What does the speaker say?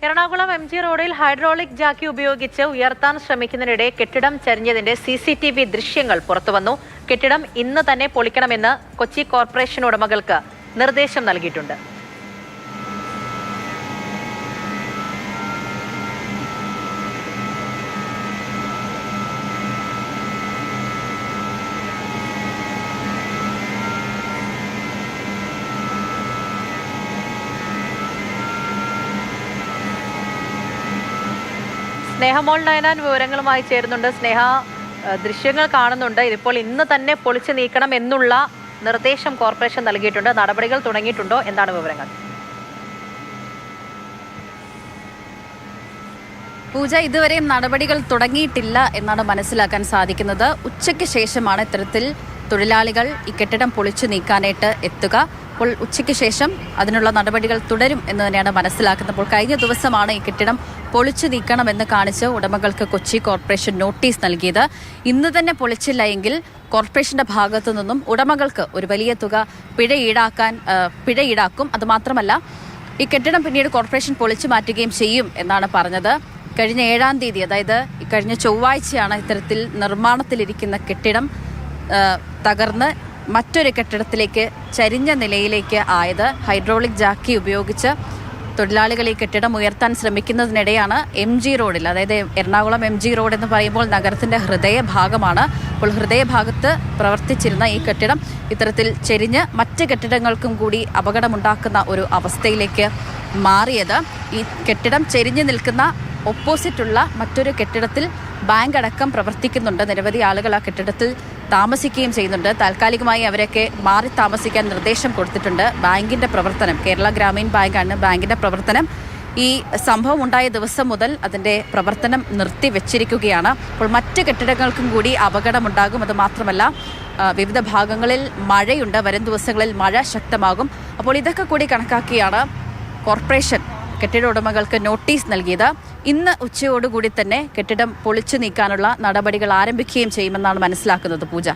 Ernakulam MG റോഡിൽ hydraulic ജാക്കി ഉപയോഗിച്ച് ഉയർത്താൻ ശ്രമിക്കുന്നതിനിടെ കെട്ടിടം ചരിഞ്ഞതിന്റെ CCTV ദൃശ്യങ്ങൾ പുറത്തുവന്നു. കെട്ടിടം ഇന്ന് തന്നെ പൊളിക്കണമെന്ന് കൊച്ചി കോർപ്പറേഷൻ ഉടമകൾക്ക് നിർദ്ദേശം നൽകിയിട്ടുണ്ട്. സ്നേഹമോൾ നയനാൻ വിവരങ്ങളുമായി ചേരുന്നുണ്ട്. സ്നേഹ, ദൃശ്യങ്ങൾ കാണുന്നുണ്ട്. ഇതിപ്പോൾ ഇന്ന് തന്നെ പൊളിച്ചു നീക്കണം എന്നുള്ള നിർദ്ദേശം കോർപ്പറേഷൻ നൽകിയിട്ടുണ്ട്. നടപടികൾ തുടങ്ങിയിട്ടുണ്ടോ? എന്താണ് വിവരങ്ങൾ? പൂജ, ഇതുവരെയും നടപടികൾ തുടങ്ങിയിട്ടില്ല എന്നാണ് മനസ്സിലാക്കാൻ സാധിക്കുന്നത്. ഉച്ചയ്ക്ക് ശേഷമാണ് ഇത്തരത്തിൽ തൊഴിലാളികൾ ഈ കെട്ടിടം പൊളിച്ചു നീക്കാനായിട്ട് എത്തുക. അപ്പോൾ ഉച്ചയ്ക്ക് ശേഷം അതിനുള്ള നടപടികൾ തുടരും എന്ന് തന്നെയാണ് മനസ്സിലാക്കുന്നത്. അപ്പോൾ കഴിഞ്ഞ ദിവസമാണ് ഈ കെട്ടിടം പൊളിച്ചു നീക്കണമെന്ന് കാണിച്ച് ഉടമകൾക്ക് കൊച്ചി കോർപ്പറേഷൻ നോട്ടീസ് നൽകിയത്. ഇന്ന് തന്നെ പൊളിച്ചില്ല എങ്കിൽ കോർപ്പറേഷന്റെ ഭാഗത്തു നിന്നും ഉടമകൾക്ക് ഒരു വലിയ തുക പിഴ ഈടാക്കും. അതുമാത്രമല്ല, ഈ കെട്ടിടം പിന്നീട് കോർപ്പറേഷൻ പൊളിച്ചു മാറ്റുകയും ചെയ്യും എന്നാണ് പറഞ്ഞത്. കഴിഞ്ഞ 7-ാം തീയതി, അതായത് കഴിഞ്ഞ ചൊവ്വാഴ്ചയാണ് ഇത്തരത്തിൽ നിർമ്മാണത്തിലിരിക്കുന്ന കെട്ടിടം തകർന്ന് മറ്റൊരു കെട്ടിടത്തിലേക്ക് ചരിഞ്ഞ നിലയിലേക്ക് ആയത്. ഹൈഡ്രോളിക് ജാക്കി ഉപയോഗിച്ച് തൊഴിലാളികൾ ഈ കെട്ടിടം ഉയർത്താൻ ശ്രമിക്കുന്നതിനിടെയാണ് MG റോഡിൽ, അതായത് എറണാകുളം MG റോഡ് എന്ന് പറയുമ്പോൾ നഗരത്തിന്റെ ഹൃദയഭാഗമാണ്. അപ്പോൾ ഹൃദയഭാഗത്ത് പ്രവർത്തിച്ചിരുന്ന ഈ കെട്ടിടം ഇത്തരത്തിൽ ചെരിഞ്ഞ് മറ്റ് കെട്ടിടങ്ങൾക്കും കൂടി അപകടമുണ്ടാക്കുന്ന ഒരു അവസ്ഥയിലേക്ക് മാറിയത്. ഈ കെട്ടിടം ചെരിഞ്ഞു നിൽക്കുന്ന ഓപ്പോസിറ്റുള്ള മറ്റൊരു കെട്ടിടത്തിൽ ബാങ്ക് അടക്കം പ്രവർത്തിക്കുന്നുണ്ട്. നിരവധി ആളുകൾ ആ കെട്ടിടത്തിൽ താമസിക്കുകയും ചെയ്യുന്നുണ്ട്. താൽക്കാലികമായി അവരൊക്കെ മാറി താമസിക്കാൻ നിർദ്ദേശം കൊടുത്തിട്ടുണ്ട്. ബാങ്കിന്റെ പ്രവർത്തനം, കേരള ഗ്രാമീൺ ബാങ്കാണ് ബാങ്കിന്റെ പ്രവർത്തനം. ഈ സംഭവം ഉണ്ടായ ദിവസം മുതൽ അതിന്റെ പ്രവർത്തനം നിർത്തിവെച്ചിരിക്കുകയാണ്. അപ്പോൾ മറ്റ് കെട്ടിടങ്ങൾക്കും കൂടി അപകടമുണ്ടാകും. അത് മാത്രമല്ല, വിവിധ ഭാഗങ്ങളിൽ മഴയുണ്ട്. വരും ദിവസങ്ങളിൽ മഴ ശക്തമാകും. അപ്പോൾ ഇതൊക്കെ കൂടി കണക്കാക്കിയാണ് കോർപ്പറേഷൻ കെട്ടിട ഉടമകൾക്ക് നോട്ടീസ് നൽകിയത്. ഇന്ന് ഉച്ചയോടുകൂടി തന്നെ കെട്ടിടം പൊളിച്ചു നീക്കാനുള്ള നടപടികൾ ആരംഭിക്കുകയും ചെയ്യുമെന്നാണ് മനസ്സിലാക്കുന്നത്. പൂജ.